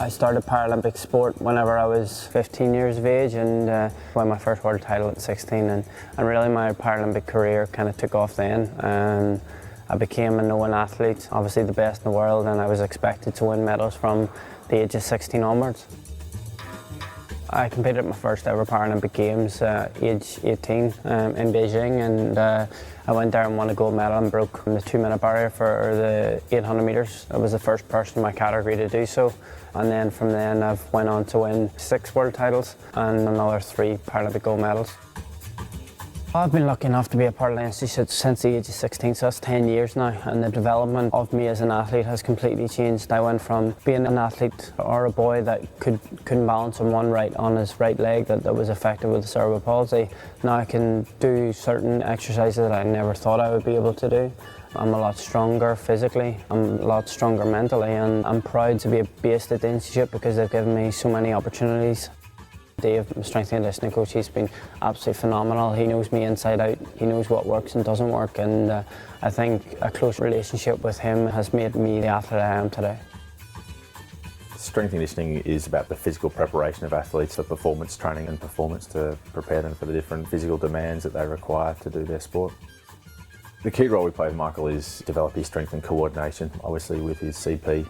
I started Paralympic sport whenever I was 15 years of age and won my first world title at 16 and really my Paralympic career kind of took off then. I became a known athlete, obviously the best in the world, and I was expected to win medals from the age of 16 onwards. I competed at my first ever Paralympic Games age 18 in Beijing, and I went there and won a gold medal and broke the 2-minute barrier for the 800 metres. I was the first person in my category to do so, and then from then I've went on to win 6 world titles and another 3 Paralympic gold medals. I've been lucky enough to be a part of the Institute since the age of 16, so that's 10 years now, and the development of me as an athlete has completely changed. I went from being an athlete or a boy that couldn't balance on his right leg that was affected with cerebral palsy. Now I can do certain exercises that I never thought I would be able to do. I'm a lot stronger physically, I'm a lot stronger mentally, and I'm proud to be based at the Institute because they've given me so many opportunities. Dave, my strength and conditioning coach, he's been absolutely phenomenal. He knows me inside out, he knows what works and doesn't work, and I think a close relationship with him has made me the athlete I am today. Strength and conditioning is about the physical preparation of athletes for performance training and performance to prepare them for the different physical demands that they require to do their sport. The key role we play with Michael is develop his strength and coordination, obviously with his CP,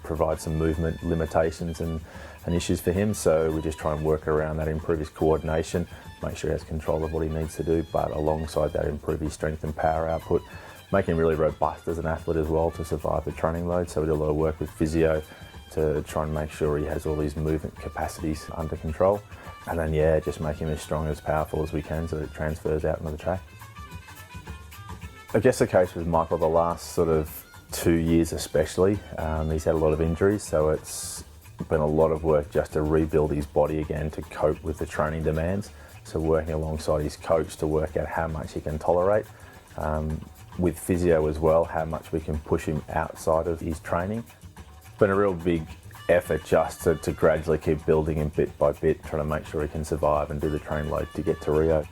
provide some movement limitations and issues for him, so we just try and work around that, improve his coordination, make sure he has control of what he needs to do, but alongside that improve his strength and power output, make him really robust as an athlete as well to survive the training load. So we do a lot of work with physio to try and make sure he has all his movement capacities under control, and then just make him as strong and as powerful as we can so that it transfers out onto the track. I guess the case with Michael the last sort of 2 years especially, he's had a lot of injuries, so it's been a lot of work just to rebuild his body again to cope with the training demands. So working alongside his coach to work out how much he can tolerate. With physio as well, how much we can push him outside of his training. It's been a real big effort just to gradually keep building him bit by bit, trying to make sure he can survive and do the train load to get to Rio.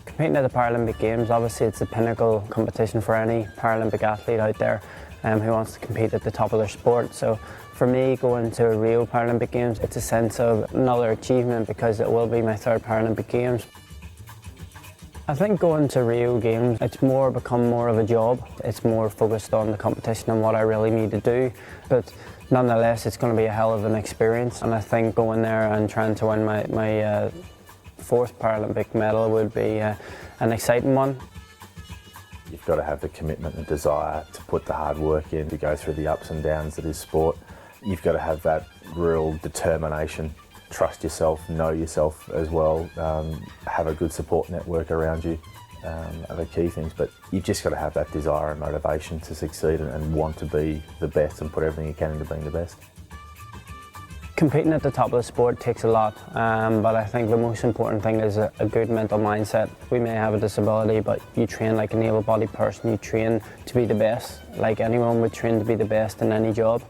Competing at the Paralympic Games, obviously it's the pinnacle competition for any Paralympic athlete out there who wants to compete at the top of their sport. So for me, going to Rio Paralympic Games, it's a sense of another achievement because it will be my 3rd Paralympic Games. I think going to Rio Games, it's become more of a job. It's more focused on the competition and what I really need to do. But nonetheless, it's going to be a hell of an experience. And I think going there and trying to win my 4th Paralympic medal would be an exciting one. You've got to have the commitment and desire to put the hard work in, to go through the ups and downs that is sport. You've got to have that real determination, trust yourself, know yourself as well, have a good support network around you are the key things, but you've just got to have that desire and motivation to succeed and want to be the best and put everything you can into being the best. Competing at the top of the sport takes a lot, but I think the most important thing is a good mental mindset. We may have a disability, but you train like an able-bodied person. You train to be the best, like anyone would train to be the best in any job.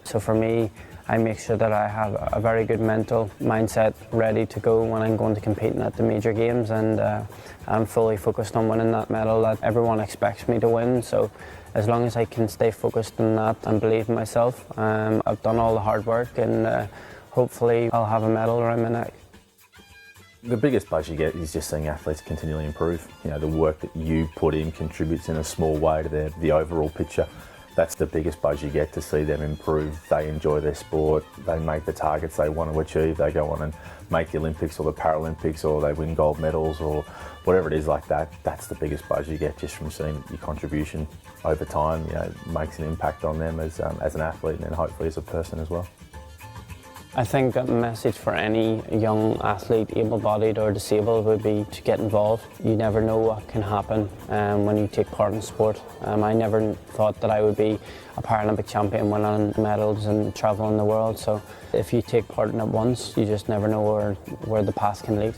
So for me, I make sure that I have a very good mental mindset ready to go when I'm going to competing at the major games, and I'm fully focused on winning that medal that everyone expects me to win. So as long as I can stay focused on that and believe in myself, I've done all the hard work, and hopefully I'll have a medal around my neck. The biggest buzz you get is just seeing athletes continually improve. You know, the work that you put in contributes in a small way to the overall picture. That's the biggest buzz you get, to see them improve. They enjoy their sport, they make the targets they want to achieve, they go on and make the Olympics or the Paralympics, or they win gold medals or whatever it is like that. That's the biggest buzz you get, just from seeing your contribution over time, makes an impact on them as an athlete, and then hopefully as a person as well. I think a message for any young athlete, able-bodied or disabled, would be to get involved. You never know what can happen when you take part in sport. I never thought that I would be a Paralympic champion, winning medals and traveling the world. So if you take part in it once, you just never know where the path can lead.